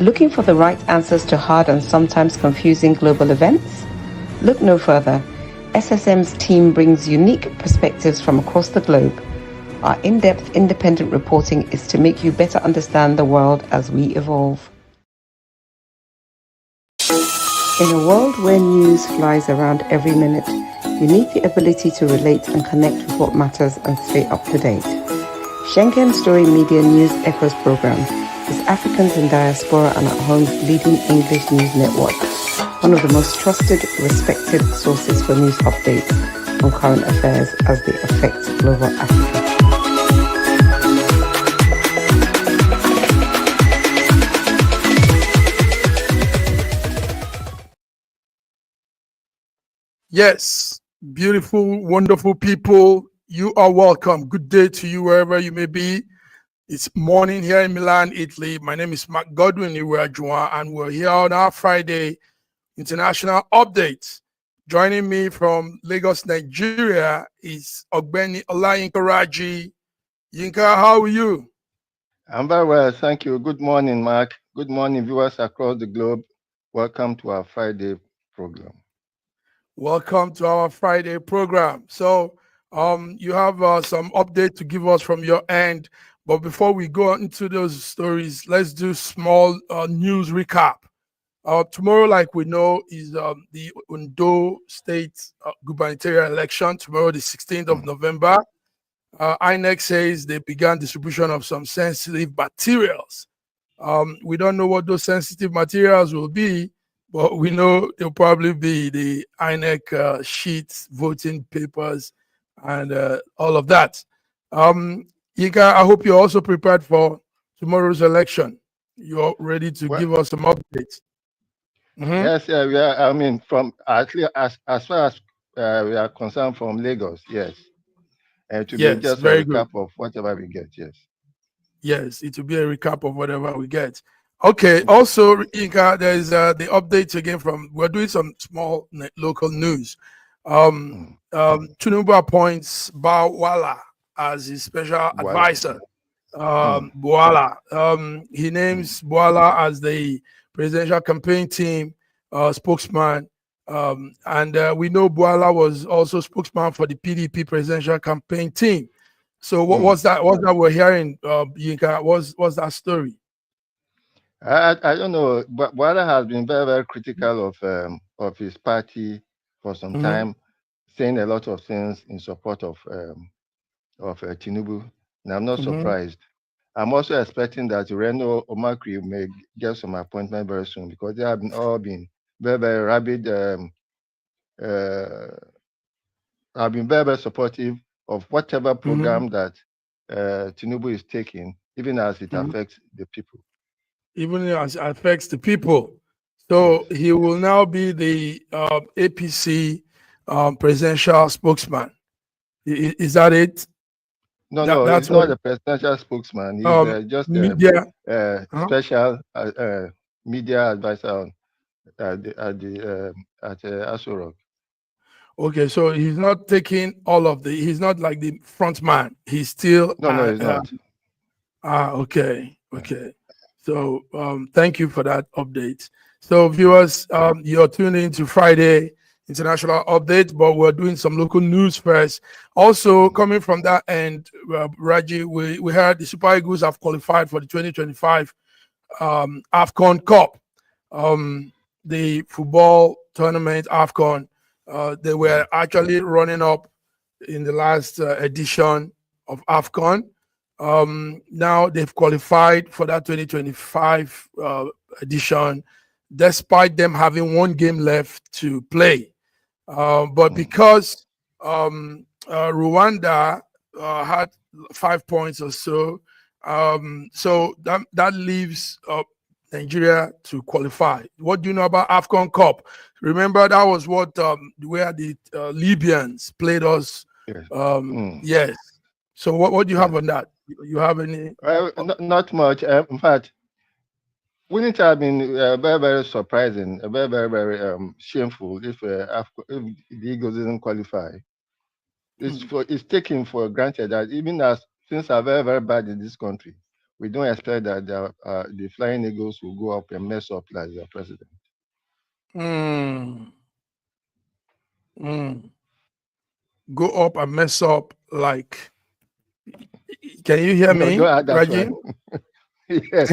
Looking for the right answers to hard and sometimes confusing global events? Look no further. SSM's team brings unique perspectives from across the globe. Our in-depth independent reporting is to make you better understand the world as we evolve. In a world where news flies around every minute, you need the ability to relate and connect with what matters and stay up to date. Schengen Story Media News Echoes program is Africans in Diaspora and at Home's leading English news network, one of the most trusted, respected sources for news updates on current affairs as they affect global Africa. Yes, beautiful, wonderful people, you are welcome. Good day to you wherever you may be. It's morning here in Milan, Italy. My name is Mark Godwin Iweajuwa, and we're here on our Friday international update. Joining me from Lagos, Nigeria is Ogbeni Olayinka Raji. Yinka, how are you? I'm very well, thank you. Good morning, Mark. Good morning, viewers across the globe. Welcome to our Friday program. Welcome to our Friday program. So, you have some update to give us from your end. But before we go into those stories, let's do small news recap. Tomorrow, like we know, is the Ondo State gubernatorial election. Tomorrow, the 16th of November. INEC says they began distribution of some sensitive materials. We don't know what those sensitive materials will be, but we know they'll probably be the INEC sheets, voting papers, and all of that. Yinka, I hope you're also prepared for tomorrow's election. You're ready to give us some updates. Yes, we are. I mean, from at least as far as we are concerned, from Lagos, yes. To be just a recap of whatever we get, yes. Yes, it will be a recap of whatever we get. Okay. Also, Yinka, there's the updates again from. We're doing some small local news. Tinubu appoints Bwala as his special advisor. Bwala. He names Bwala as the presidential campaign team spokesman. And we know Bwala was also spokesman for the PDP presidential campaign team. So what was that? What's that we're hearing, Yinka? What's that story? I don't know, but Bwala has been very, very critical of his party for some time, saying a lot of things in support of Tinubu, and I'm not surprised. I'm also expecting that Reno Omakri may get some appointment very soon because they have all been very, very rabid, have been very, very supportive of whatever program that Tinubu is taking, even as it affects the people. Even as it affects the people. So he will now be the APC presidential spokesman. Is that it? No, he's not the presidential spokesman. He's just media special media advisor at Aso Rock. Okay, so he's not taking all of the. He's not like the front man. He's still. No, he's not. Okay. So thank you for that update. So viewers, you're tuning into Friday International Update, but we're doing some local news first. Also coming from that end, Raji, we heard the Super Eagles have qualified for the 2025 AFCON Cup, the football tournament AFCON. They were actually running up in the last edition of AFCON. Now they've qualified for that 2025 edition, despite them having one game left to play. But because Rwanda had 5 points or so, so that leaves Nigeria to qualify. What do you know about AFCON Cup? Remember, that was what where the Libyans played us. Yes. So what do you have on that? You have any? Not much. In fact, wouldn't it have been very, very surprising, very, very, very shameful if the Eagles didn't qualify? It's taken for granted that even as things are very, very bad in this country, we don't expect that the Flying Eagles will go up and mess up like the president. Mm. Mm. Go up and mess up like. Can you hear No, me, don't add that Raji? one. Yes.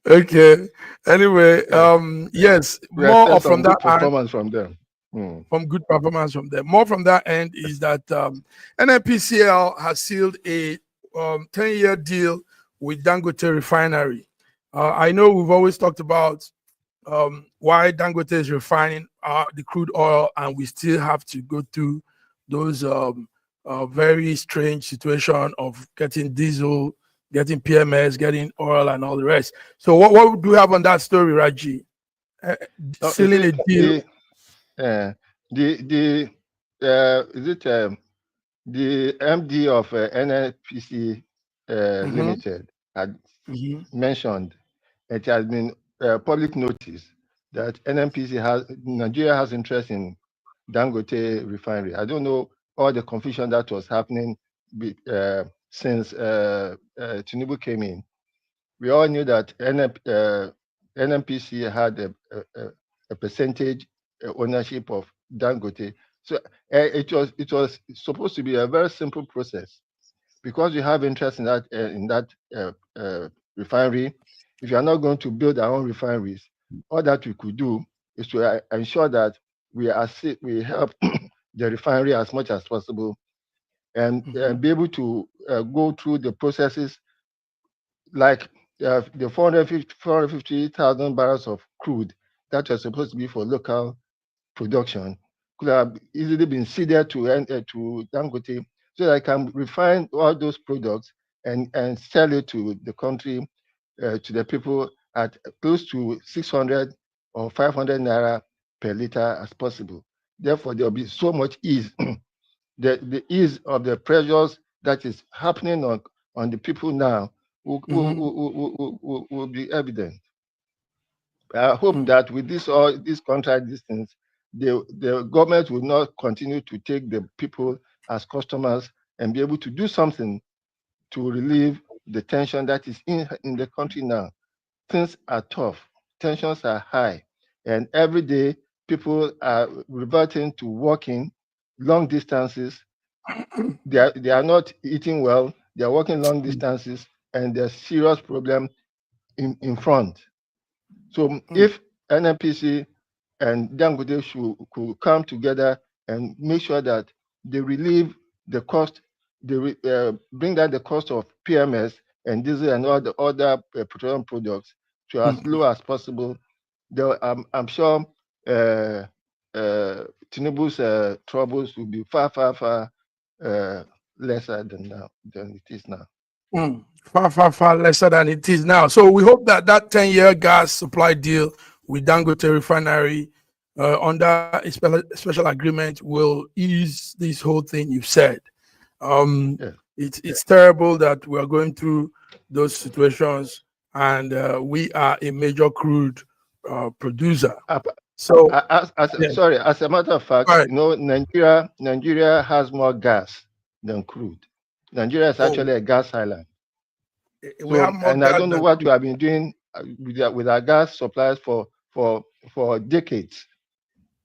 Okay. Anyway, Yes. yes, We more expect of from some that good end, performance from them. Mm. from good performance from them. More from that end is that NNPCL has sealed a 10-year deal with Dangote Refinery. I know we've always talked about why Dangote is refining the crude oil, and we still have to go through those very strange situation of getting diesel, getting PMS, getting oil, and all the rest. So, what do you have on that story, Raji? No, you Sealing see, a deal. the is it the MD of NNPC Mm-hmm, Limited had mm-hmm, mentioned it has been public notice that NNPC has Nigeria has interest in Dangote Refinery. I don't know all the confusion that was happening since Tinubu came in. We all knew that NNPC had a percentage ownership of Dangote. So it was supposed to be a very simple process because you have interest in that refinery. If you are not going to build our own refineries, all that we could do is to ensure that we help the refinery as much as possible and mm-hmm, be able to go through the processes like the 450,000 barrels of crude that was supposed to be for local production could have easily been seeded to Dangote so that I can refine all those products and sell it to the country, to the people at close to 600 or 500 naira per liter as possible. Therefore, there will be so much ease, the ease of the pressures that is happening on the people now mm-hmm, will be evident. I hope that with all these contract distance, the government will not continue to take the people as customers and be able to do something to relieve the tension that is in the country now. Things are tough, tensions are high, and every day people are reverting to walking long distances. They are not eating well, they are walking long distances, and there's serious problem in front. So if NNPC and Dangote could come together and make sure that they relieve the cost, bring down the cost of PMS and diesel and all the other petroleum products to as mm-hmm. low as possible, I'm sure Tinubu's troubles will be far, far, far lesser than it is now. Far, far, far lesser than it is now. So we hope that that 10-year gas supply deal with Dangote Refinery under a special agreement will ease this whole thing you've said. Um, Yeah. it's terrible that we are going through those situations, and we are a major crude producer. So, yeah, Sorry, as a matter of fact, right. Nigeria has more gas than crude. Nigeria is Oh, actually a gas island. we have So, more and I gas don't know than what we crude. have been doing with our gas supplies for decades.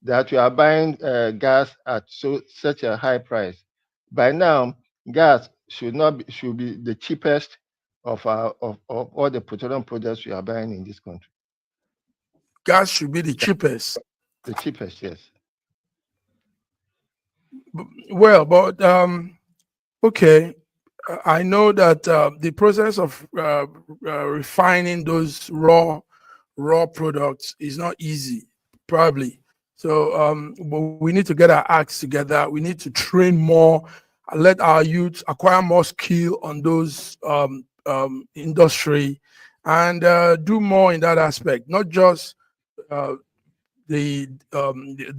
That we are buying gas at such a high price. By now, gas should be the cheapest of all the petroleum products we are buying in this country. Gas should be the cheapest. The cheapest, yes. Well, but okay. I know that the process of refining those raw products is not easy, probably. So, but we need to get our acts together. We need to train more, let our youth acquire more skill on those industry, and do more in that aspect. Not just uh, the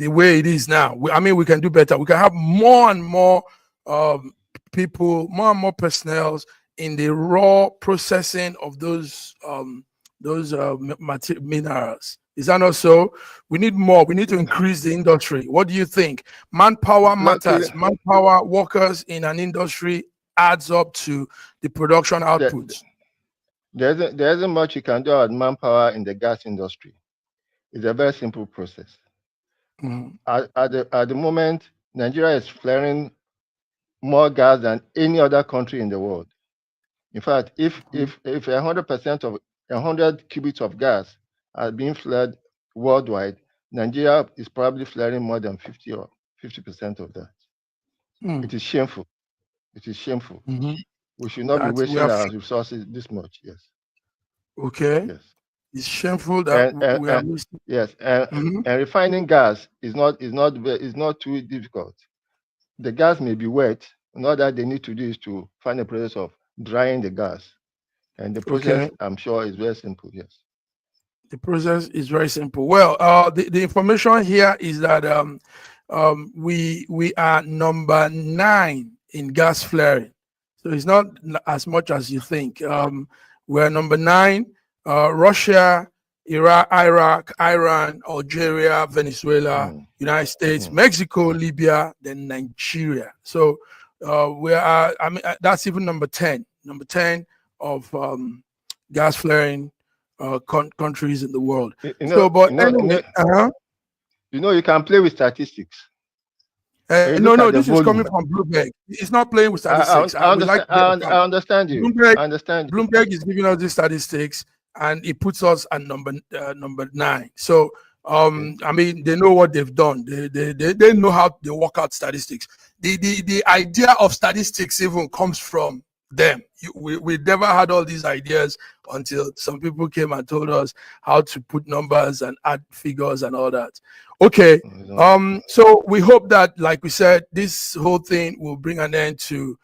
way it is now. I mean, we can do better. We can have more and more um, people, more and more personnel in the raw processing of those minerals. Is that not so? We need more. We need to increase the industry. What do you think? Manpower Luckily, matters. Manpower workers in an industry adds up to the production output? There isn't much you can do about manpower in the gas industry. It's a very simple process. Mm. At the moment, Nigeria is flaring more gas than any other country in the world. In fact, if 100% of 100 cubics of gas are being flared worldwide, Nigeria is probably flaring more than 50% of that. Mm. It is shameful. It is shameful. Mm-hmm. We should not be That we wasting are our resources this much. Yes. okay. Yes. It's shameful that And, we are wasting. yes, Mm-hmm. and refining gas is not too difficult. The gas may be wet. All that they need to do is to find a process of drying the gas, and the Okay. process, I'm sure, is very simple. Yes. The process is very simple. Well, the information here is that we are number 9 in gas flaring, so it's not as much as you think. We're number 9. Russia, Iraq, Iran, Algeria, Venezuela, United States, Mexico, Libya, then Nigeria. So we are. I mean, that's even number 10. Number 10 of gas flaring countries in the world. But anyway, you can play with statistics. No, this is coming from Bloomberg. It's not playing with statistics. I understand you. Bloomberg is giving us these statistics, and it puts us at number 9. So, I mean, they know what they've done. They know how they work out statistics. The idea of statistics even comes from them. We never had all these ideas until some people came and told us how to put numbers and add figures and all that. Okay. So we hope that, like we said, this whole thing will bring an end to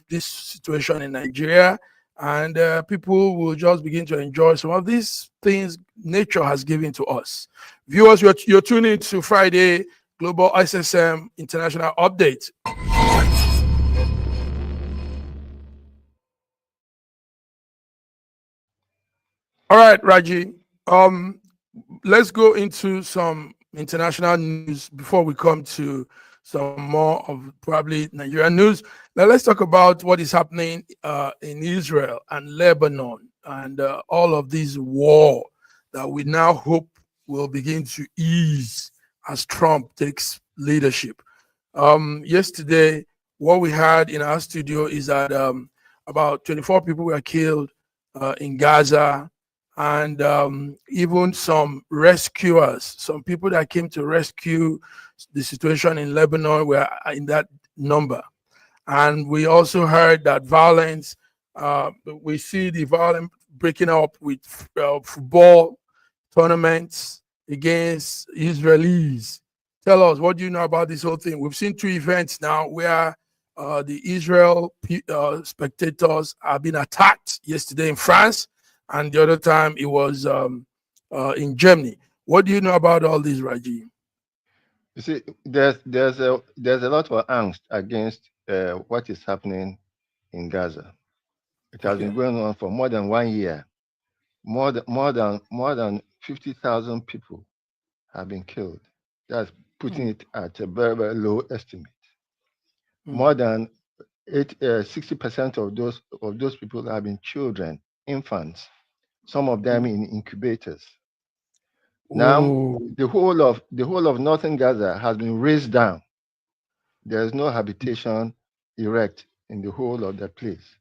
this situation in Nigeria, and people will just begin to enjoy some of these things nature has given to us. Viewers, you're tuning to Friday Global SSM International Update. All right, Raji. Let's go into some international news before we come to some more of probably Nigerian news. Now, let's talk about what is happening in Israel and Lebanon and all of this war that we now hope will begin to ease as Trump takes leadership. Yesterday, what we had in our studio is that about 24 people were killed in Gaza, and even some rescuers, some people that came to rescue the situation in Lebanon were in that number. And we also heard that violence, we see the violence breaking up with football tournaments against Israelis. Tell us, what do you know about this whole thing? We've seen 2 events now where the Israel spectators have been attacked, yesterday in France, and the other time it was in Germany. What do you know about all this, Raji? You see, there's a lot of angst against what is happening in Gaza. It has been going on for more than 1 year. More than 50,000 people have been killed. That's putting it at a very, very low estimate. More than 60% of those people have been children, infants. Some of them in incubators. Now, the whole of northern Gaza has been razed down. There is no habitation erect in the whole of the place.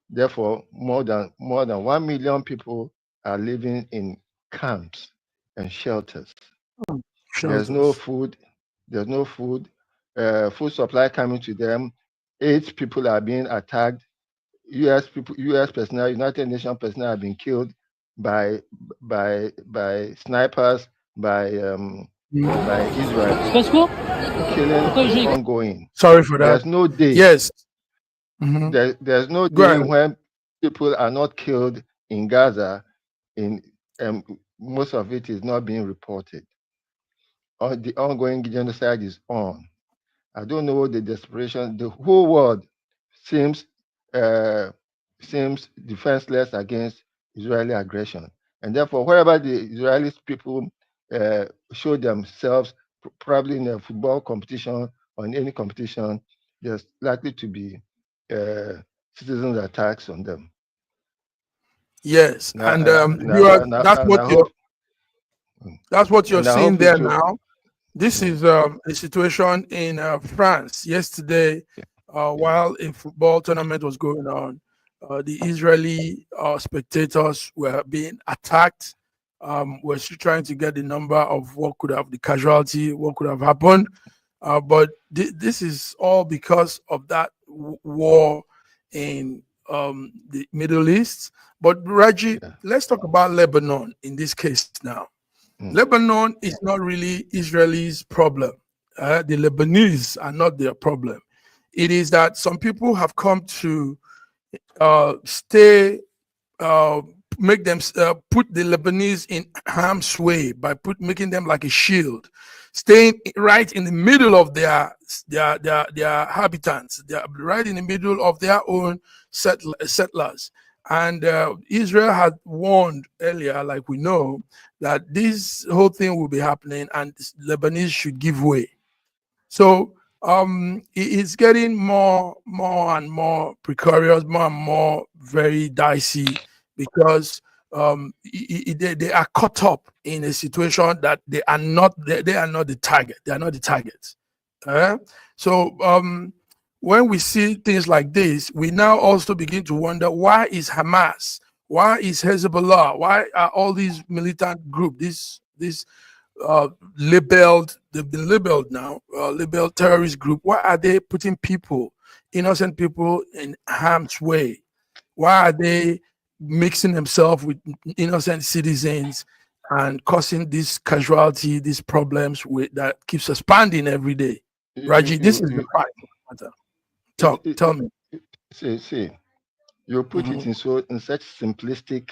Therefore, more than 1 million people are living in camps and shelters. There's no food. There's no food. Food supply coming to them. 8 people are being attacked. U.S. personnel, United Nations personnel have been killed by snipers, by Israel. Killing is ongoing. Sorry for that. There's no day. Yes. There's no day when people are not killed in Gaza. Most of it is not being reported. The ongoing genocide is on. I don't know the desperation. The whole world seems defenseless against Israeli aggression, and therefore, wherever the Israeli people show themselves, probably in a football competition or in any competition, there's likely to be citizens' attacks on them. Yes, Now, and and I hope, that's what you're and I seeing hope it there will. now. This is a situation in France yesterday, while a football tournament was going on. The Israeli spectators were being attacked. We're still trying to get the number of what could have the casualty, what could have happened. But this is all because of that war in the Middle East. But Raji, let's talk about Lebanon in this case now. Lebanon is not really Israelis' problem. The Lebanese are not their problem. It is that some people have come to make them put the Lebanese in harm's way by making them like a shield, staying right in the middle of their habitants. They're right in the middle of their own settlers. And Israel had warned earlier, like we know, that this whole thing will be happening and Lebanese should give way. So it's getting more and more precarious, more and more very dicey, because they are caught up in a situation that they are not the target. They are not the target. So when we see things like this, we now also begin to wonder, why is Hamas, why is Hezbollah, why are all these militant groups, they've been labeled now, labeled terrorist group, why are they putting innocent people in harm's way? Why are they mixing themselves with innocent citizens and causing this casualty, these problems that keeps expanding every day? Raji, this is the fact of the matter. Tell me. See, you put it in such simplistic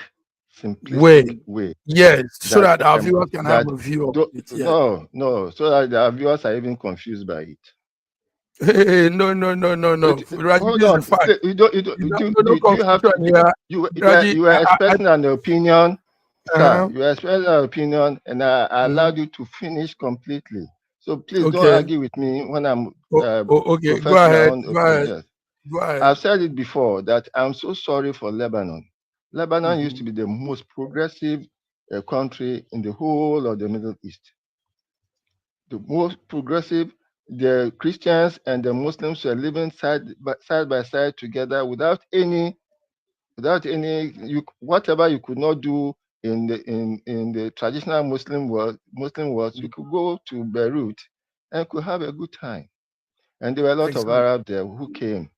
way. Yes, so that our viewers can have a view of it. Yeah. No, so that our viewers are even confused by it. Hey, no. Raji, hold this on. is the fact. You were expressing an opinion, sir. You were expressing an opinion, and I allowed you to finish completely. So please don't argue with me when I'm okay. Go ahead. Yes. I've said it before that I'm so sorry for Lebanon. Lebanon used to be the most progressive country in the whole of the Middle East. The most progressive. The Christians and the Muslims were living side by side together without any whatever you could not do in the traditional Muslim world, you could go to Beirut and could have a good time. And there were a lot of Arabs there who came.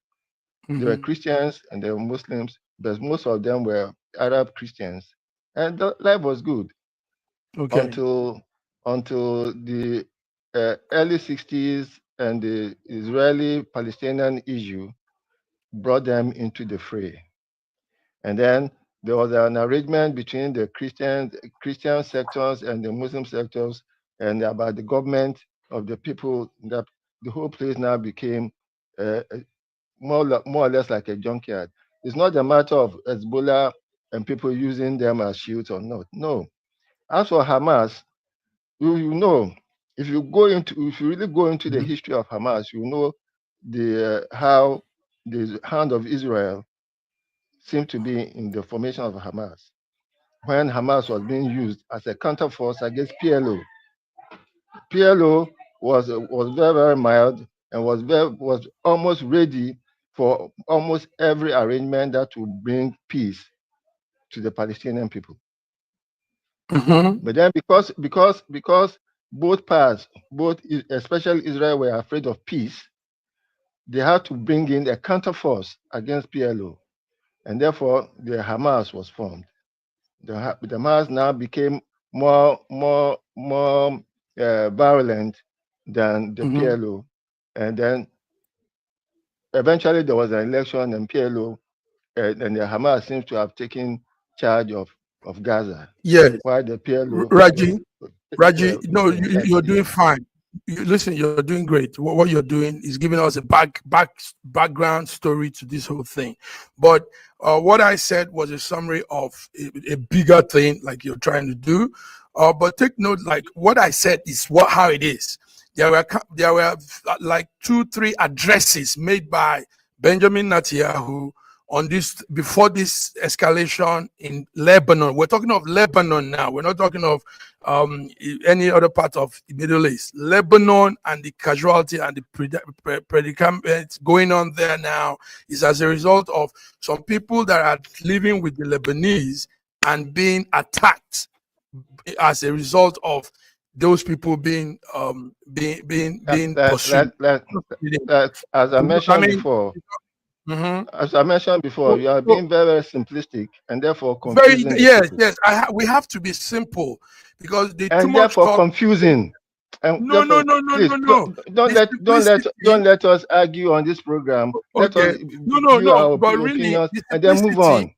There were Christians and there were Muslims, but most of them were Arab Christians, and the life was good until the early 60s, and the Israeli-Palestinian issue brought them into the fray. And then there was an arrangement between the Christian sectors and the Muslim sectors, and about the government of the people. That the whole place now became more or less like a junkyard. It's not a matter of Hezbollah and people using them as shields or not. No. As for Hamas, you know, if you really go into the history of Hamas, you know how the hand of Israel seemed to be in the formation of Hamas, when Hamas was being used as a counterforce against PLO. PLO was very, very mild and was almost ready for almost every arrangement that would bring peace to the Palestinian people. But then because both parts, especially Israel, were afraid of peace, they had to bring in a counterforce against PLO, and therefore the Hamas was formed. The Hamas now became more violent than the PLO, and then eventually there was an election, and PLO and the Hamas seems to have taken charge of Gaza. Yes. While the PLO, Raji, no, you're doing fine. Listen, you're doing great. What you're doing is giving us a background story to this whole thing. But what I said was a summary of a bigger thing, like you're trying to do. But take note, like what I said is how it is. There were like 2-3 addresses made by Benjamin Netanyahu on this before this escalation in Lebanon. We're talking of Lebanon now. We're not talking of any other part of the Middle East. Lebanon and the casualty and the predicament going on there now is as a result of some people that are living with the Lebanese and being attacked as a result of those people being pursued. As I mentioned before, you are being very, very simplistic and therefore confusing the people. Yes. We have to be simple because the and too much therefore talk. confusing. And No. Don't let us argue on this program. Let us view our But really, opinions the and then move on.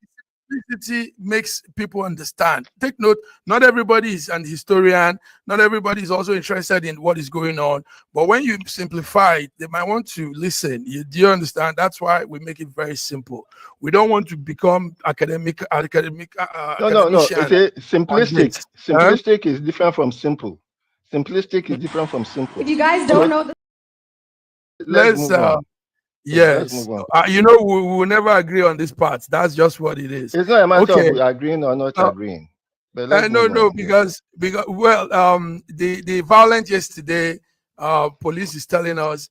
simplicity makes people understand. Take note, not everybody is an historian, not everybody is also interested in what is going on. But when you simplify it, they might want to listen. Do you understand? That's why we make it very simple. We don't want to become academic. No. It's simplistic. Simplistic is different from simple. Simplistic is different from simple. If you guys don't know let's move on. Yes, let's move on. we will never agree on this part. That's just what it is. It's not a matter of agreeing or not agreeing. But because well, the violence yesterday, police is telling us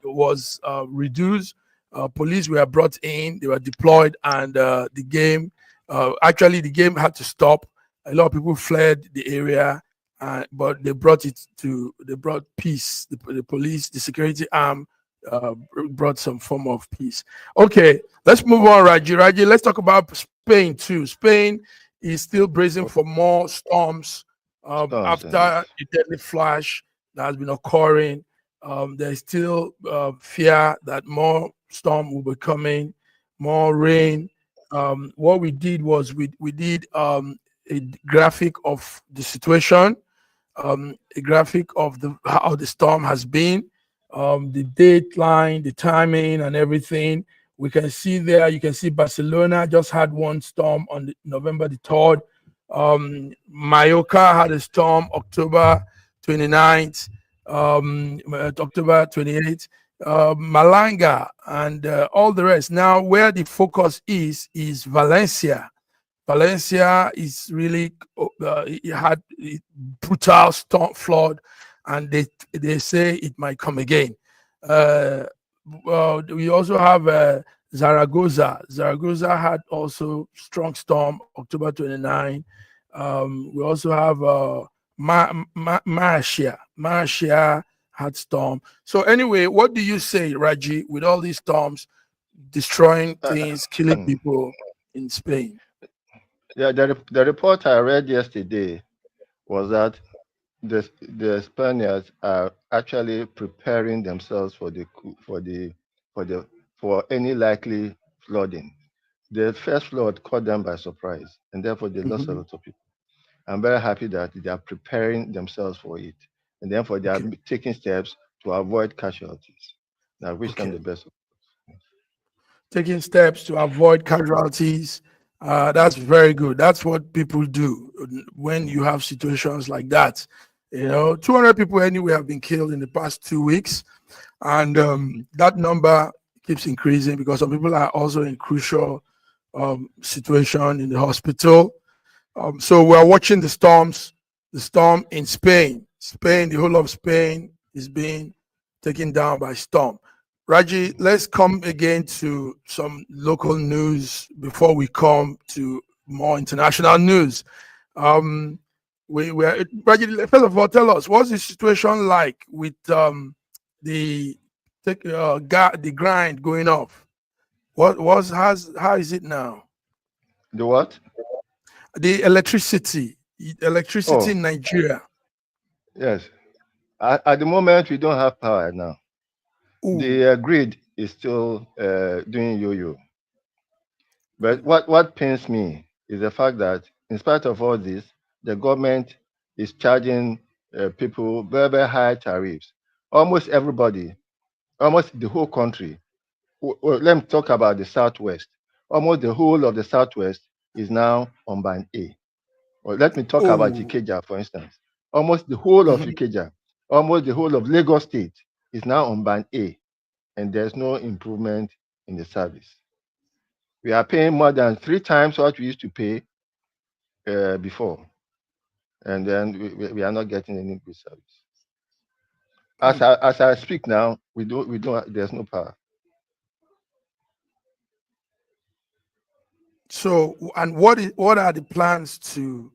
was reduced. Police were brought in, they were deployed, and the game had to stop. A lot of people fled the area, but they brought peace. The police, the security arm, brought some form of peace. Okay, let's move on, Raji. Let's talk about Spain too. Spain is still bracing for more storms after the deadly flash that has been occurring. There's still fear that more storm will be coming, more rain. What we did was we did a graphic of the situation, a graphic of how the storm has been, the dateline, the timing, and everything. We can see there. You can see Barcelona just had one storm on November the 3rd. Mallorca had a storm October 29th, October 28th. Malanga and all the rest. Now, where the focus is Valencia. Valencia is really it had a brutal storm flood, and they say it might come again. We also have Zaragoza. Zaragoza had also strong storm October 29. We also have Marcia. Marcia had storm. So anyway, what do you say, Raji, with all these storms destroying things, killing people in Spain? Yeah, the report I read yesterday was that the Spaniards are actually preparing themselves for any likely flooding. The first flood caught them by surprise, and therefore they lost a lot of people. I'm very happy that they are preparing themselves for it, and therefore they are taking steps to avoid casualties. I wish them the best. Taking steps to avoid casualties. That's very good. That's what people do when you have situations like that. 200 people anyway have been killed in the past 2 weeks, and that number keeps increasing because some people are also in crucial situation in the hospital. So we're watching the storms. The storm in Spain. The whole of Spain is being taken down by storm. Raji, let's come again to some local news before we come to more international news. Raji, first of all, tell us, what's the situation like with the grind going off? How is it now? The what? The electricity in Nigeria. Yes. At the moment, we don't have power now. Ooh. The grid is still doing yo-yo. But what pains me is the fact that in spite of all this, the government is charging people very, very high tariffs. Almost everybody, almost the whole country. Well, let me talk about the Southwest. Almost the whole of the Southwest is now on band A. Well, let me talk about Ikeja, for instance. Almost the whole of Ikeja, almost the whole of Lagos State is now on band A. and there's no improvement in the service. We are paying more than 3 times what we used to pay before, and then we are not getting any good service. As I speak now, we don't. There's no power. So, and what are the plans to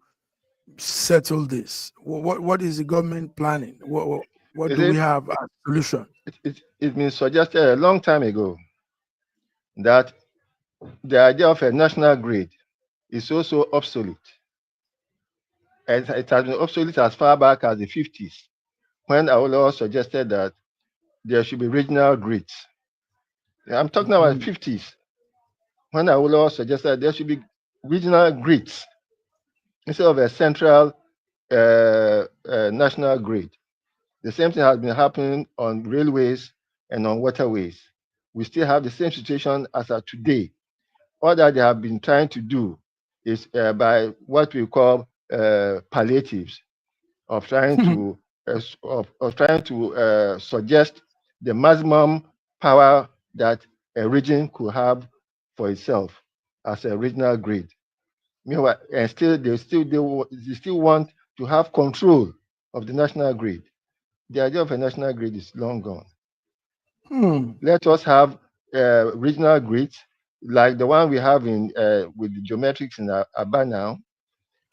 settle this? What is the government planning? What do we have as a solution? It's been suggested a long time ago that the idea of a national grid is also obsolete. And it has been obsolete as far back as the 50s, when Awolowo suggested that there should be regional grids. I'm talking about the 50s, when Awolowo suggested there should be regional grids instead of a central national grid. The same thing has been happening on railways and on waterways. We still have the same situation as of today. All that they have been trying to do is by what we call palliatives, of trying to suggest the maximum power that a region could have for itself as a regional grid. Meanwhile, and they still want to have control of the national grid. The idea of a national grid is long gone. Let us have regional grids like the one we have in with the geometrics in Aba now,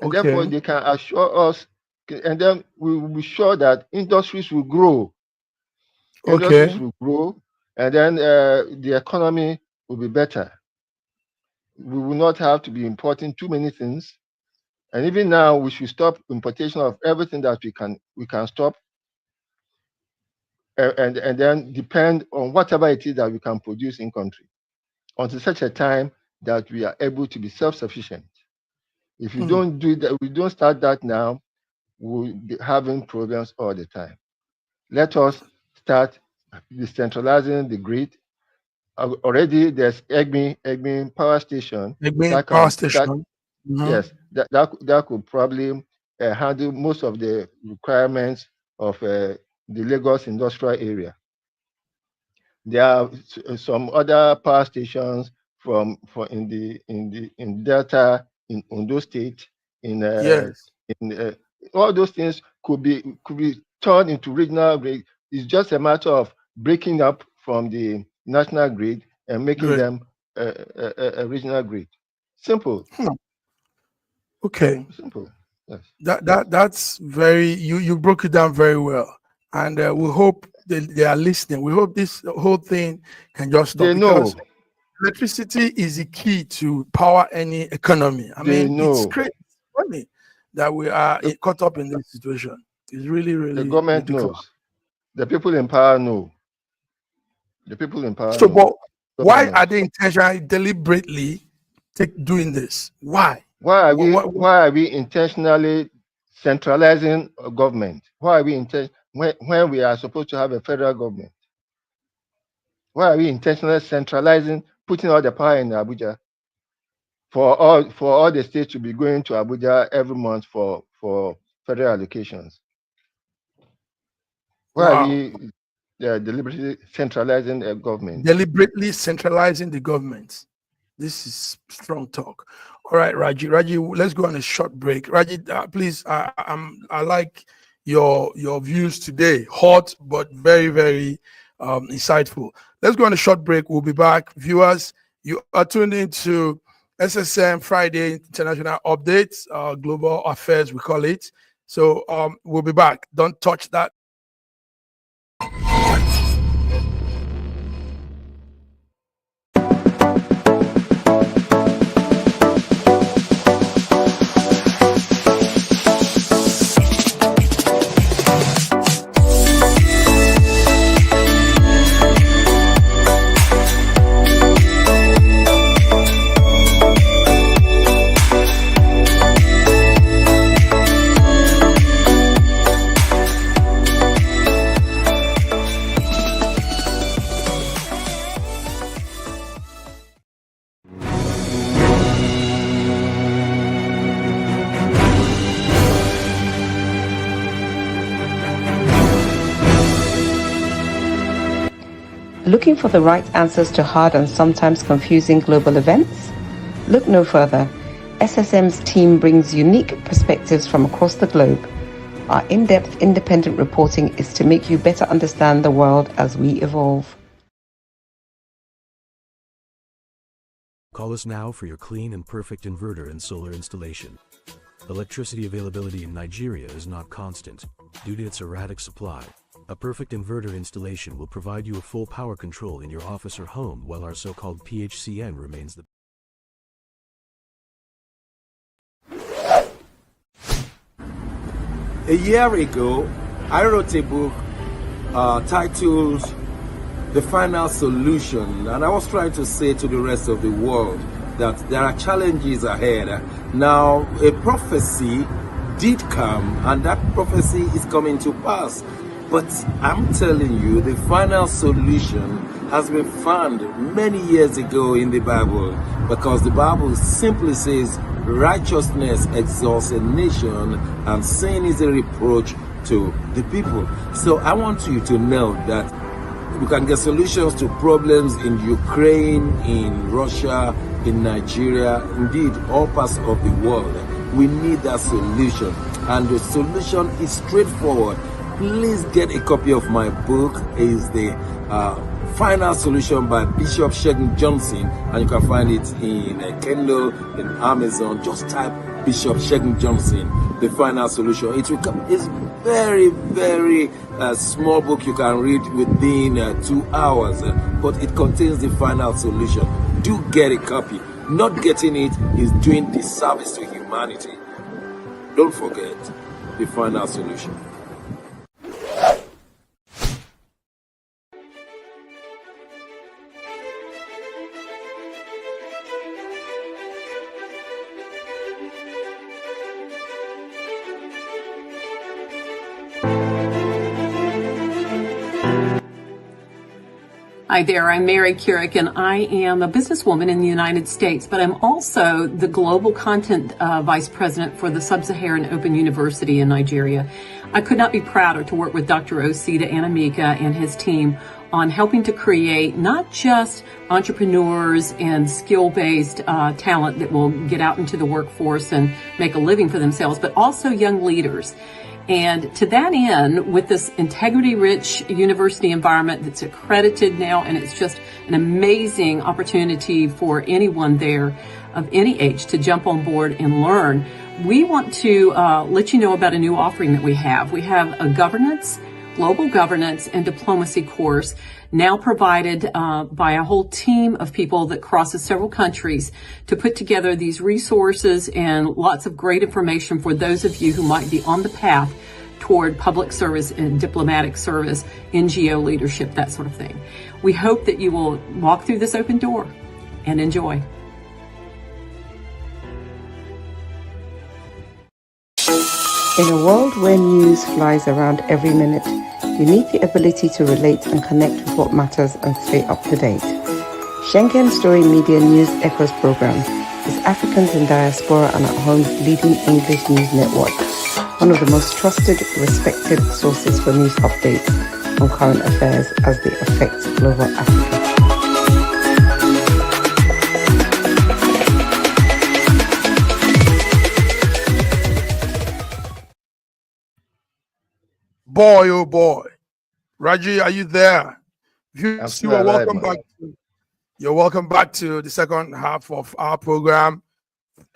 and therefore they can assure us, and then we will be sure that industries will grow. Industries will grow, and then the economy will be better. We will not have to be importing too many things, and even now we should stop importation of everything that we can stop, and then depend on whatever it is that we can produce in country until such a time that we are able to be self-sufficient. If you don't do that, we don't start that now, we'll be having problems all the time. Let us start decentralizing the grid. Already there's Egmi power station. Yes, that could probably handle most of the requirements of the Lagos industrial area. There are some other power stations in Delta, in Ondo State, all those things could be turned into regional grid. It's just a matter of breaking up from the national grid and making them a regional grid. Simple. Okay. Simple. Yes. That's very, you broke it down very well, and we hope they are listening. We hope this whole thing can just stop. They know. Electricity is the key to power any economy. It's crazy, funny that we are caught up in this situation. It's really, really. The government knows. The people in power know. The people in power. So, but why are they intentionally, deliberately doing this? Why? Why are we intentionally centralizing government? Why are we when we are supposed to have a federal government? Why are we intentionally centralizing, putting all the power in Abuja for all the states to be going to Abuja every month for federal allocations? Why are we deliberately centralizing a government? Deliberately centralizing the government. This is strong talk. All right, Raji, let's go on a short break. Raji, please, I like your views today. Hot, but very, very insightful. Let's go on a short break. We'll be back. Viewers, you are tuned into SSM Friday International Updates, Global Affairs, we call it. So we'll be back. Don't touch that. Looking for the right answers to hard and sometimes confusing global events? Look no further. SSM's team brings unique perspectives from across the globe. Our in-depth independent reporting is to make you better understand the world as we evolve. Call us now for your clean and perfect inverter and solar installation. Electricity availability in Nigeria is not constant due to its erratic supply. A perfect inverter installation will provide you a full power control in your office or home, while our so-called PHCN remains the A year ago, I wrote a book titled The Final Solution, and I was trying to say to the rest of the world that there are challenges ahead. Now, a prophecy did come, and that prophecy is coming to pass. But I'm telling you, the final solution has been found many years ago in the Bible, because the Bible simply says righteousness exalts a nation and sin is a reproach to the people. So I want you to know that we can get solutions to problems in Ukraine, in Russia, in Nigeria, indeed all parts of the world. We need that solution, and the solution is straightforward. Please get a copy of my book. It's the Final Solution by Bishop Schengen Johnson, and you can find it in Kindle, in Amazon. Just type Bishop Schengen Johnson, The Final Solution. It will come. It's very, very small book you can read within 2 hours, but it contains the final solution. Do get a copy. Not getting it is doing disservice to humanity. Don't forget The Final Solution. Hi there, I'm Mary Keurig, and I am a businesswoman in the United States, but I'm also the Global Content Vice President for the Sub-Saharan Open University in Nigeria. I could not be prouder to work with Dr. Osita Anamika and his team on helping to create not just entrepreneurs and skill-based talent that will get out into the workforce and make a living for themselves, but also young leaders. And to that end, with this integrity-rich university environment that's accredited now, and it's just an amazing opportunity for anyone there of any age to jump on board and learn, we want to let you know about a new offering that we have. We have a global governance and diplomacy course now provided by a whole team of people that crosses several countries to put together these resources and lots of great information for those of you who might be on the path toward public service and diplomatic service, NGO leadership, that sort of thing. We hope that you will walk through this open door and enjoy. In a world where news flies around every minute, you need the ability to relate and connect with what matters and stay up to date. Schengen Story Media News Echoes program is Africans in Diaspora and at Home's leading English news network, one of the most trusted, respected sources for news updates on current affairs as they affect global Africa. Boy, oh boy. Raji, are you there? You are welcome back. You're welcome back to the second half of our program,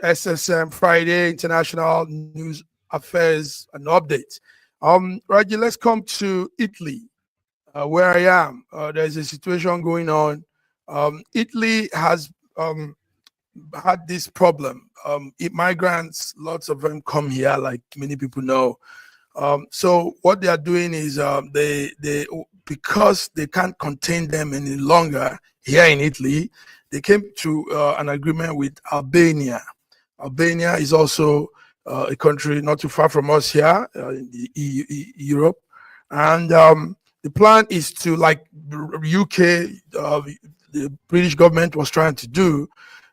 SSM Friday International News Affairs and Updates. Raji, let's come to Italy, where I am. There's a situation going on. Italy has had this problem. Migrants, lots of them come here, like many people know. So what they are doing is they because they can't contain them any longer here in Italy, they came to an agreement with Albania. Albania is also a country not too far from us here in the Europe, and the plan is to, like UK, the British government was trying to do.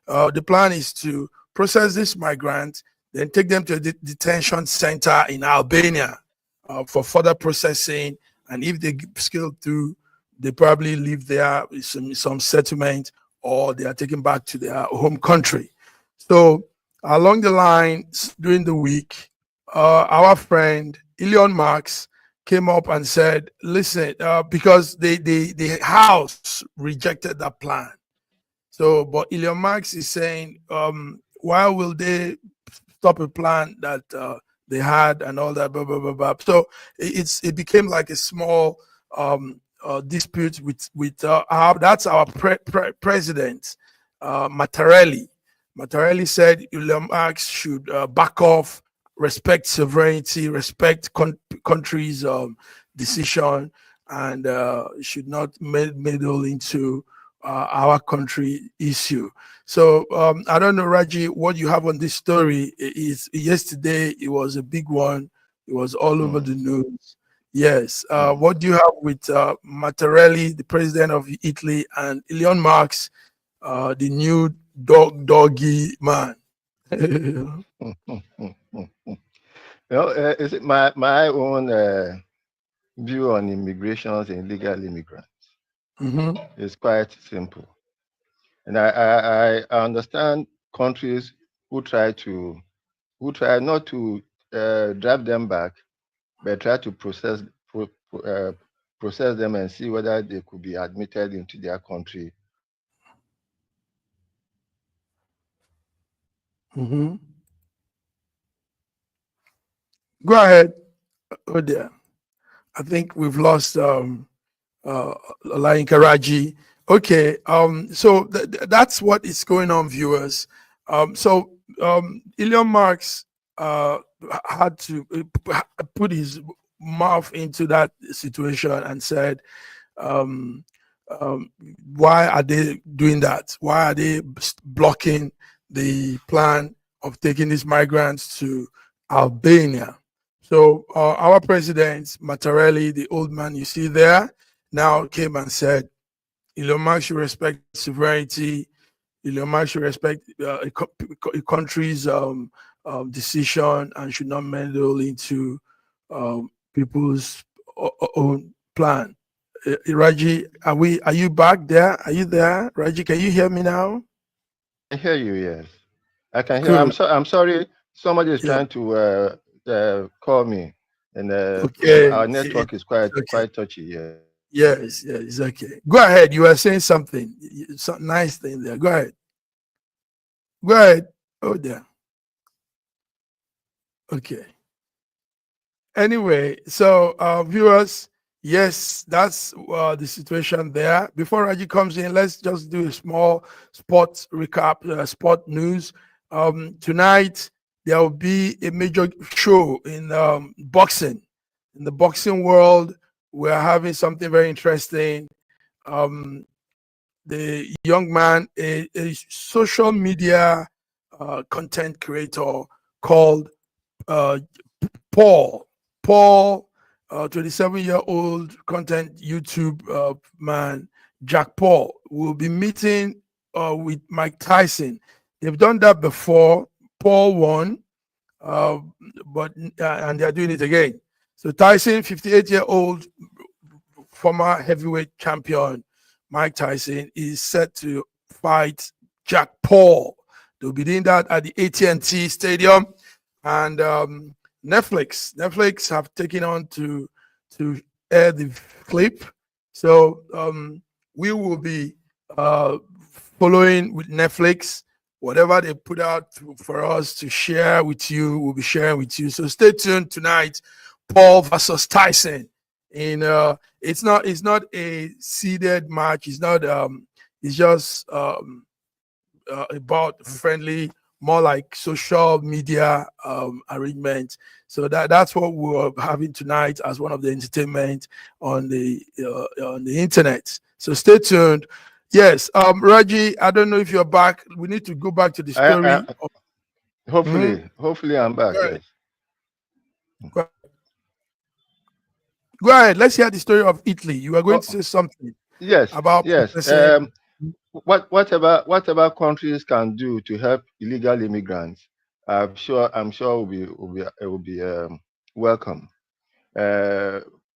The plan is to process this migrant, then take them to a detention center in Albania for further processing. And if they scale through, they probably live there with some settlement, or they are taken back to their home country. So along the lines during the week, our friend Elon Musk came up and said, listen, because the House rejected that plan. So, but Elon Musk is saying, why will they stop a plan that they had and all that, blah, blah, blah, blah. So it became like a small dispute with that's our president, Mattarelli. Mattarelli said Elon Musk should back off, respect sovereignty, respect countries' decision, and should not meddle into our country issue. So I don't know, Raji, what you have on this story. Is yesterday it was a big one. It was all over the news. Yes. What do you have with Mattarelli, the president of Italy, and Elon Musk, the new doggy man? Is it my own view on immigrations and illegal immigrants? It's quite simple, and I understand countries who try not to drive them back, but try to process them and see whether they could be admitted into their country. Go ahead. Oh dear. I think we've lost Lain Karaji. Okay, so that's what is going on, viewers. So Elon Musk had to put his mouth into that situation and said, why are they doing that? Why are they blocking the plan of taking these migrants to Albania? So our president, Mattarelli, the old man you see there, now came and said, Elon Musk should respect sovereignty. Elon Musk should respect a country's decision and should not meddle into people's own plan. Raji, are you back there? Are you there? Raji, can you hear me now? I hear you, yes. I can hear. Cool. I'm sorry. Somebody is trying to call me, and our network is quite touchy. Yeah. Yes, it's okay. Go ahead. You were saying something. Some nice thing there. Go ahead. Go ahead. Oh, there. Okay. Anyway, so viewers, yes, that's the situation there. Before Raji comes in, let's just do a small sports recap, sport news. Tonight, there will be a major show in boxing. In the boxing world, we're having something very interesting. The young man, a social media content creator called Paul, 27-year-old content YouTube man, Jack Paul, will be meeting with Mike Tyson. They've done that before. Paul won, but and they're doing it again. So Tyson, 58-year-old former heavyweight champion Mike Tyson, is set to fight Jack Paul. They'll be doing that at the AT&T Stadium, and Netflix have taken on to air the clip. So we will be following with Netflix. Whatever they put out for us to share with you, we'll be sharing with you. So stay tuned tonight. Paul versus Tyson. It's not a seeded match. It's not. It's just about friendly, more like social media arrangement. So that's what we're having tonight as one of the entertainment on the internet. So stay tuned. Yes, Raji, I don't know if you're back. We need to go back to the story. Hopefully I'm back. Yes. Go ahead. Let's hear the story of Italy. You are going to say something. Yes. About whatever countries can do to help illegal immigrants, I'm sure will be welcome.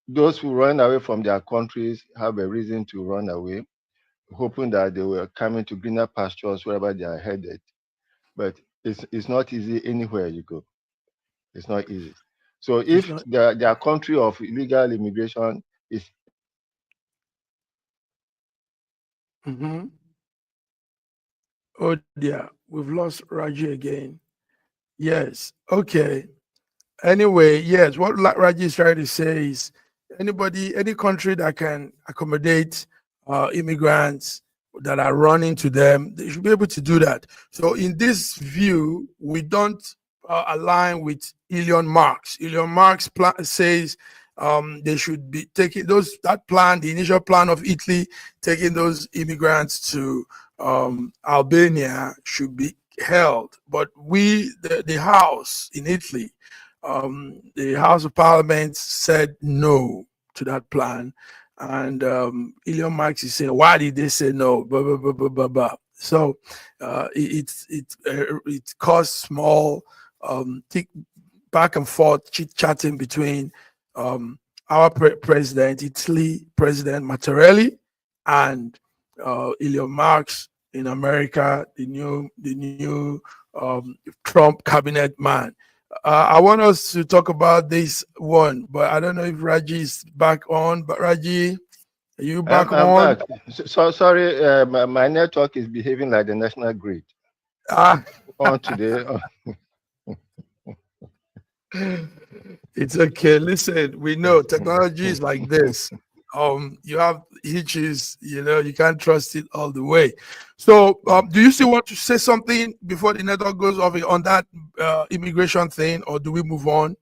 those who run away from their countries have a reason to run away, hoping that they will come into greener pastures wherever they are headed. But it's not easy anywhere you go. It's not easy. So It's if not. their country of illegal immigration is Mhm. Oh dear, we've lost Raji again. Yes. Okay. Anyway, yes, what Raji is trying to say is any country that can accommodate immigrants that are running to them, they should be able to do that. So, in this view, we don't align with Elon Musk. Elon Musk says they should be taking that plan, the initial plan of Italy, taking those immigrants to Albania should be held. But the House in Italy, the House of Parliament said no to that plan. And Elon Musk is saying, why did they say no? Blah, blah, blah, blah, blah, blah. So it caused small back and forth chit chatting between our president, Italy President Mattarelli, and Elon Musk in America, the new Trump cabinet man. I want us to talk about this one, but I don't know if Raji is back on. But Raji, are you back I'm on? back. So sorry, my network is behaving like the national grid Ah, on today. it's okay. Listen, we know technology is like this. You have hitches, you can't trust it all the way. So, do you still want to say something before the network goes off on that immigration thing, or do we move on?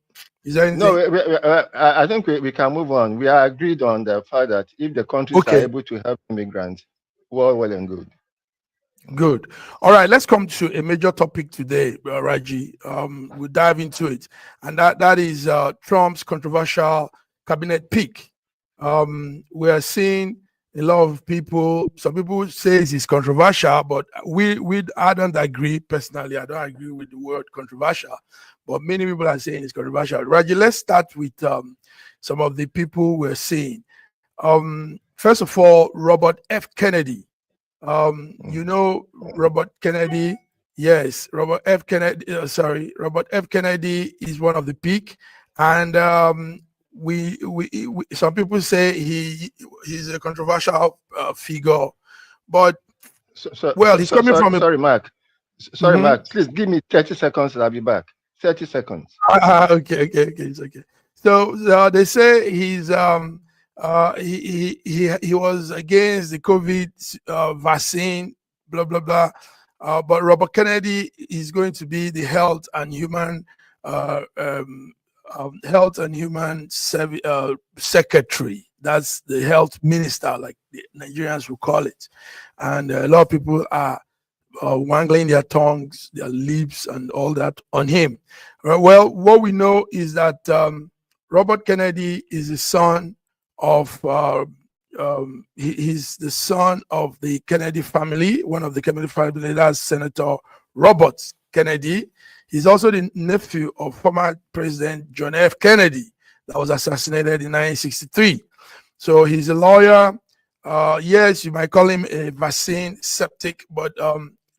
Is there No, anything? I think we can move on. We are agreed on the fact that if the countries are Okay, able to help immigrants, well and good. good. All right, let's come to a major topic today, Raji. We'll dive into it, and that is Trump's controversial cabinet pick. We are seeing a lot of people. Some people say it's controversial, but I don't agree personally. I don't agree with the word controversial, but many people are saying it's controversial. Raji, let's start with some of the people we're seeing. First of all, Robert F. Kennedy. You know Robert Kennedy. Yes, Robert F. Kennedy. Robert F. Kennedy is one of the peak, and we some people say he's a controversial figure, but well, he's coming from a. Sorry, Mark. Sorry, Mhm. Mark. Please give me 30 seconds and I'll be back. 30 seconds. Okay, it's okay. So they say he was against the COVID vaccine, blah blah blah. But Robert Kennedy is going to be the uh, um, health and human secretary. That's the health minister, like the Nigerians will call it. And a lot of people are wangling their tongues, their lips, and all that on him. Well, what we know is that Robert Kennedy is the son of he's the son of the Kennedy family, one of the Kennedy family. That's Senator Robert Kennedy. He's also the nephew of former President John F. Kennedy that was assassinated in 1963. So he's a lawyer. Yes, you might call him a vaccine skeptic, but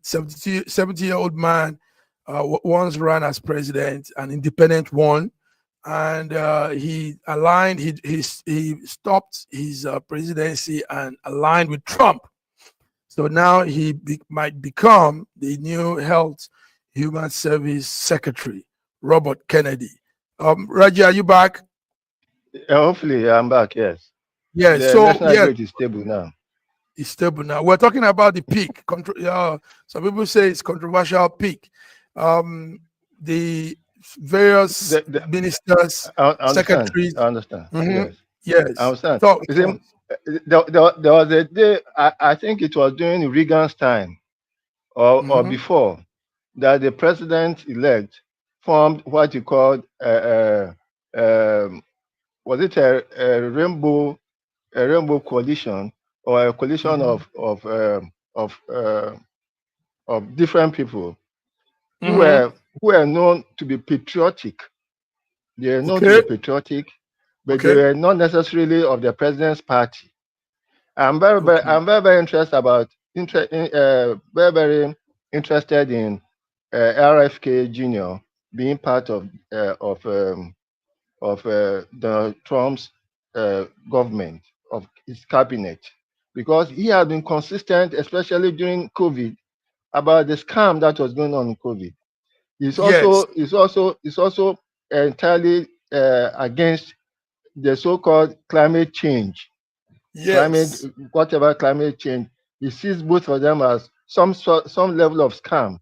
70-year-old man once ran as president, an independent one, and he aligned. He stopped his presidency and aligned with Trump. So now he might become the new Health Human Service Secretary, Robert Kennedy. Raji, are you back? Hopefully, I'm back. Yes. Yes. The So national yes, grid is stable now. it's stable now. We're talking about the peak. Some people say it's controversial peak. The various The, ministers, I understand. secretaries. I understand. Mhm. Yes. I Yes. understand. Talk. You see, there was a day, I think it was during Reagan's time or Mhm. before, that the president elect formed what you called, was it a rainbow coalition or a coalition Mhm. of different people who Mhm. were known to be patriotic. They are known to be Okay. patriotic. but Okay. they were not necessarily of the president's party. I'm very, Okay. very interested about very interested in RFK Jr. being part of Donald Trump's government, of his cabinet, because he has been consistent, especially during COVID, about the scam that was going on in COVID. He's Yes. also entirely against the so-called climate change. Yes. Climate change. He sees both of them as some level of scam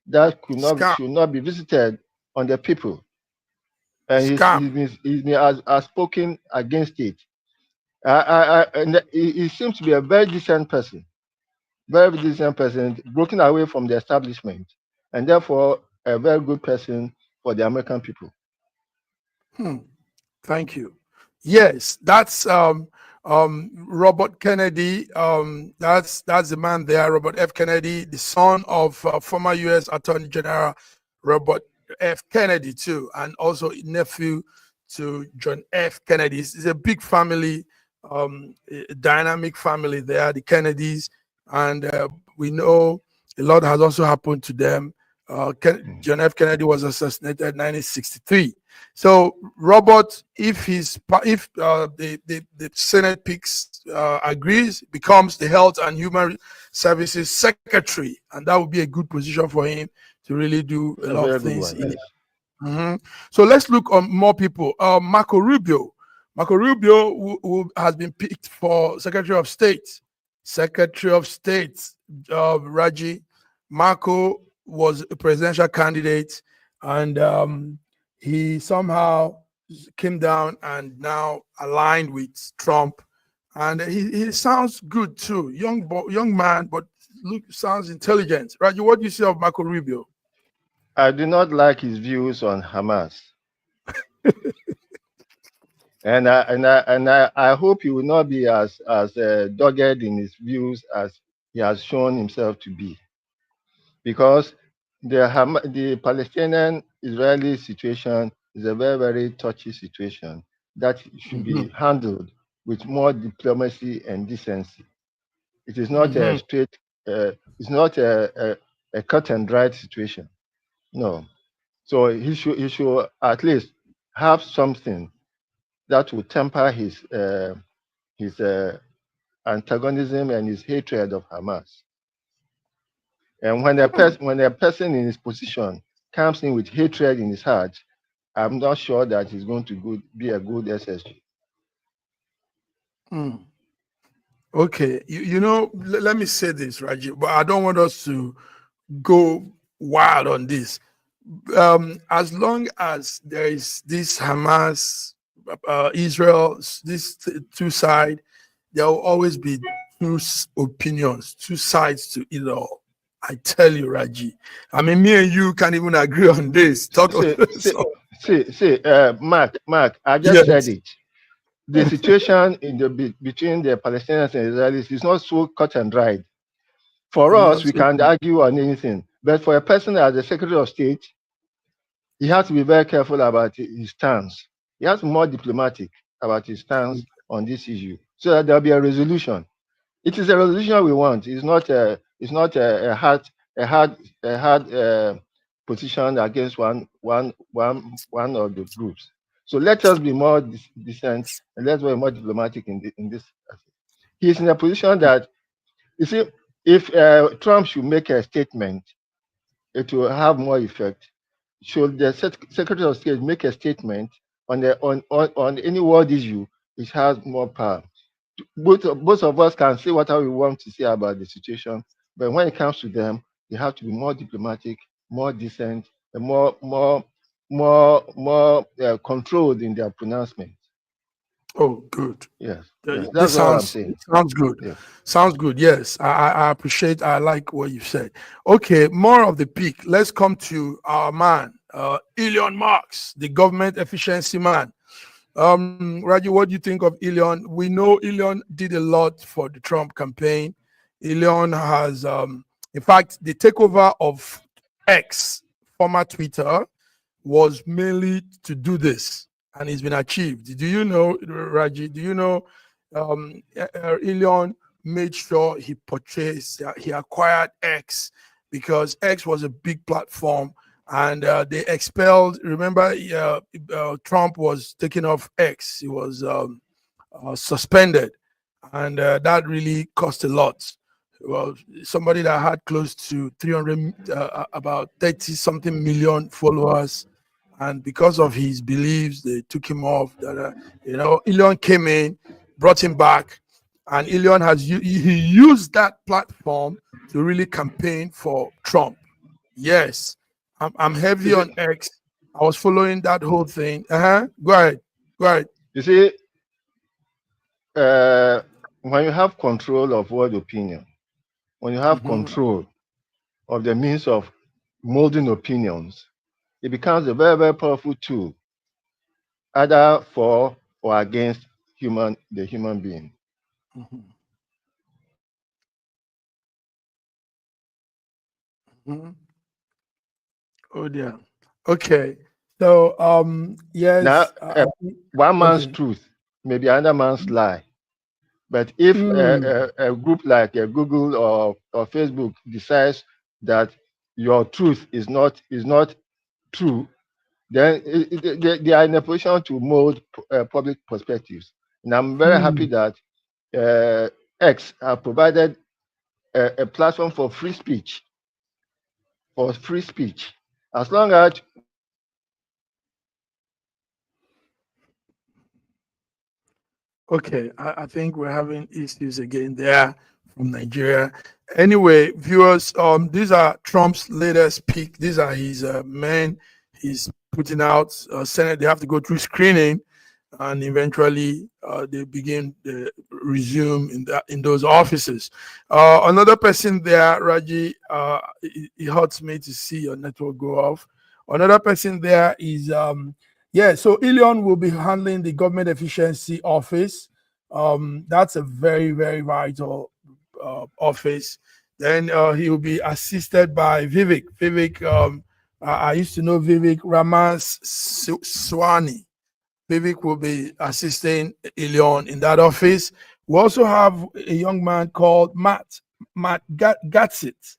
that Scam. should not be visited on the people. And Scam. he's been has spoken against it. And he seems to be a very decent person, broken away from the establishment, and therefore a very good person for the American people. Thank you. Yes, that's Robert Kennedy. That's the man there, Robert F. Kennedy, the son of former U.S. Attorney General Robert F. Kennedy too, and also nephew to John F. Kennedy. It's a big family, a dynamic family there, the Kennedys, and we know a lot has also happened to them. John F. Kennedy was assassinated in 1963. So, Robert, if the Senate picks agrees, becomes the Health and Human Services Secretary, and that would be a good position for him to really do a lot of things. So let's look on more people. Marco Rubio. Marco Rubio, who has been picked for Secretary of State. Raji. Marco was a presidential candidate, and he somehow came down and now aligned with Trump. And he sounds good too. Young man, but sounds intelligent. Raji, what do you see of Marco Rubio? I do not like his views on Hamas. and I hope he will not be as dogged in his views as he has shown himself to be, because the Palestinian-Israeli situation is a very, very touchy situation that should be handled with more diplomacy and decency. It is not a straight, it's not a cut and dried situation. No. So he should at least have something that will temper his antagonism and his hatred of Hamas. And when a person in his position comes in with hatred in his heart, I'm not sure that he's going to be a good SSG. Okay, let me say this, Raji, but I don't want us to go wild on this. As long as there is this Hamas, Israel, this two sides, there will always be two opinions, two sides to it all. I tell you, Raji. I mean, me and you can't even agree on this. Mark, I just said it. The situation between the Palestinians and Israelis is not so cut and dried. For us, we can't argue on anything. But for a person as the Secretary of State, he has to be very careful about his stance. He has to be more diplomatic about his stance on this issue, so that there'll be a resolution. It is a resolution we want. It's not a hard position against one of the groups. So let us be more decent and let's be more diplomatic in this. He's in a position that, you see, if Trump should make a statement, it will have more effect. Should the Secretary of State make a statement on any world issue, it has more power. Both of us can say whatever we want to say about the situation, but when it comes to them, they have to be more diplomatic, more decent, and more controlled in their pronouncement. Oh, good. Yes, that's what I'm saying. Sounds good. Yeah. Sounds good. Yes, I appreciate. I like what you said. Okay, more of the peak. Let's come to our man, Elon Musk, the government efficiency man. Raji, what do you think of Elon? We know Elon did a lot for the Trump campaign. Elon has, in fact, the takeover of X, former Twitter, was mainly to do this. and it's been achieved. Do you know, Raji? Do you know Elon made sure he purchased, he acquired X, because X was a big platform, and they expelled. Remember, Trump was taking off X. He was suspended, and that really cost a lot. Well, somebody that had close to 300, about 30 something million followers, and because of his beliefs, they took him off. Elon came in, brought him back, and Elon he used that platform to really campaign for Trump. Yes, I'm heavy on X. I was following that whole thing. Go ahead. You see, when you have control of world opinion, when you have control of the means of molding opinions, it becomes a very, very powerful tool, either for or against the human being. Oh dear. Okay. So yes. Now, one man's truth may be another man's lie. But if a group like Google or Facebook decides that your truth is not true, then they are in a position to mold public perspectives. And I'm very happy that X have provided a platform for free speech. As long as okay, I think we're having issues again there from Nigeria. Anyway, viewers, these are Trump's latest pick. These are his men he's putting out. Senate, they have to go through screening, and eventually they begin to resume in those offices. Another person there, Raji, it hurts me to see your network go off. Another person there is so Elon will be handling the government efficiency office. That's a very, very vital office. Then he will be assisted by Vivek. I used to know Vivek Ramaswamy. Vivek will be assisting Elon in that office. We also have a young man called Matt Gatsit.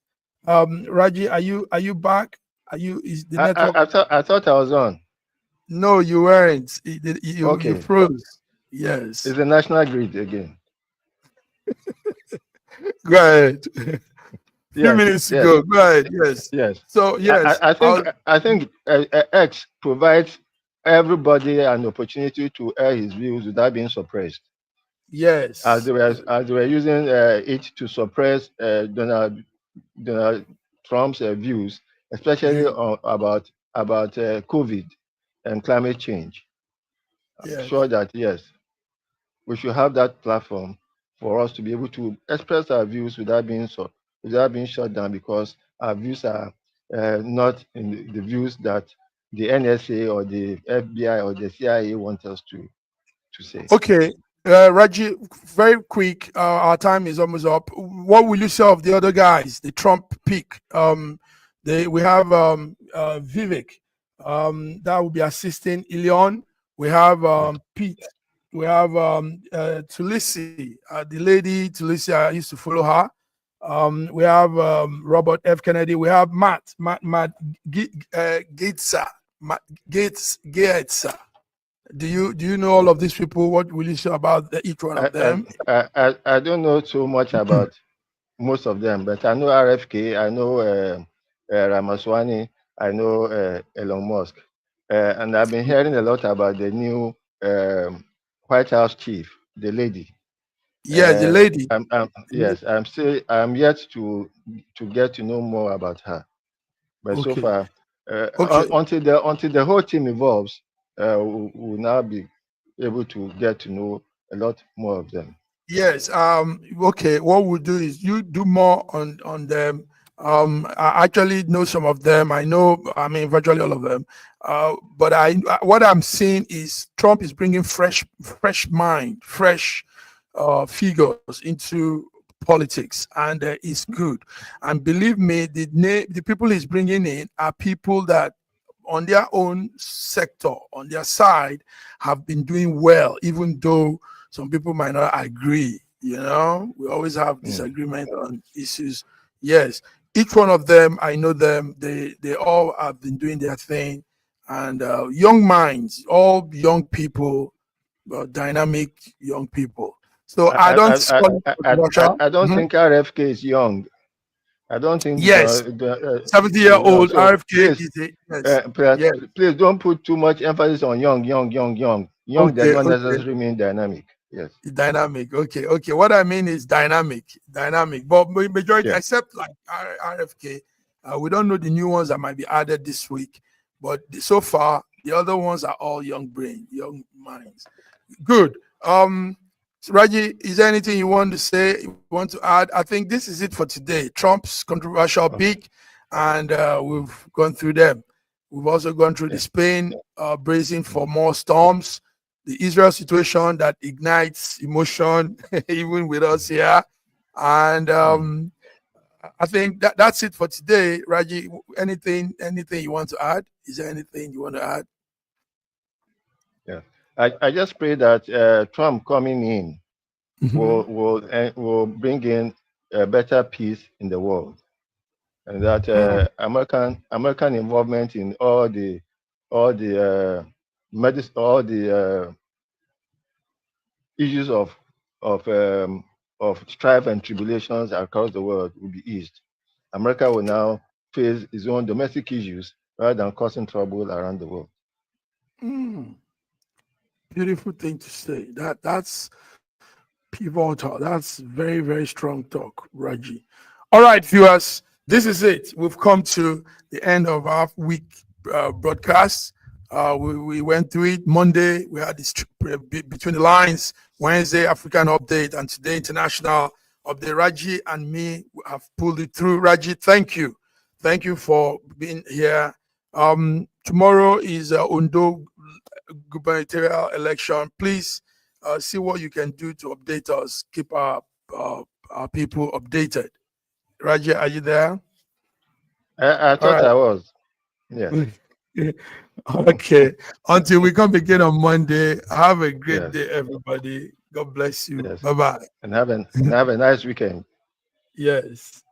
Raji, are you back? Is the network? I thought I was on. No, you weren't. You froze. Yes. It's the national grid again. Go ahead. Few minutes to go. Go ahead. Yes. So yes, I think X provides everybody an opportunity to air his views without being suppressed. Yes. As they were using it to suppress Donald Trump's views, especially about COVID and climate change. I'm sure that we should have that platform for us to be able to express our views without being shut down, because our views are not in the views that the NSA or the FBI or the CIA want us to say. Okay. Raji, very quick. Our time is almost up. What will you say of the other guys, the Trump pick? We have Vivek, that will be assisting Elon. We have Pete. We have Tulisi, the lady Tulisi. I used to follow her. We have Robert F. Kennedy. We have Matt Gatesa. Gatesa. Do you know all of these people? What will you say about each one of them? I don't know so much about most of them, but I know RFK. I know Ramaswamy. I know Elon Musk, and I've been hearing a lot about the new White House chief, the lady. Yeah, the lady. I'm yet to get to know more about her, but so far, until the whole team evolves, we'll now be able to get to know a lot more of them. Yes. Okay. What we'll do is you do more on them. I actually know some of them. I mean, virtually all of them. But what I'm seeing is Trump is bringing fresh mind, fresh figures into politics, and it's good. And believe me, the people he's bringing in are people that on their own sector, on their side, have been doing well, even though some people might not agree. We always have disagreement on issues. Yes, each one of them, I know them. They all have been doing their thing, and young minds, all young people, dynamic young people. So I don't Russia. I don't think RFK is young. I don't think Yes, 70-year-old so RFK please, yes. please don't put too much emphasis on young. Young does not necessarily mean dynamic. Yes. Dynamic. Okay. What I mean is dynamic. But majority, except like RFK, we don't know the new ones that might be added this week. But so far, the other ones are all young brain, young minds. Good. So Raji, is there anything you want to say, you want to add? I think this is it for today. Trump's controversial pick, and we've gone through them. We've also gone through the Spain bracing for more storms, the Israel situation that ignites emotion, even with us here. And I think that's it for today. Raji, anything you want to add? Is there anything you want to add? Yeah, I just pray that Trump coming in will bring in a better peace in the world, and that American involvement in all the issues of strife and tribulations across the world will be eased. America will now face its own domestic issues rather than causing trouble around the world. Beautiful thing to say. That's pivotal. That's very, very strong talk, Raji. All right, viewers, this is it. We've come to the end of our week broadcast. We went through it. Monday, we had this Between the Lines. Wednesday, African Update. And today, International Update. Raji and me have pulled it through. Raji, thank you. Thank you for being here. Tomorrow is Ondo gubernatorial election. Please see what you can do to update us. Keep our people updated. Raji, are you there? I thought I was. Yes. Okay. Until we come again on Monday, have a great day, everybody. God bless you. Bye-bye. And have a nice weekend. Yes.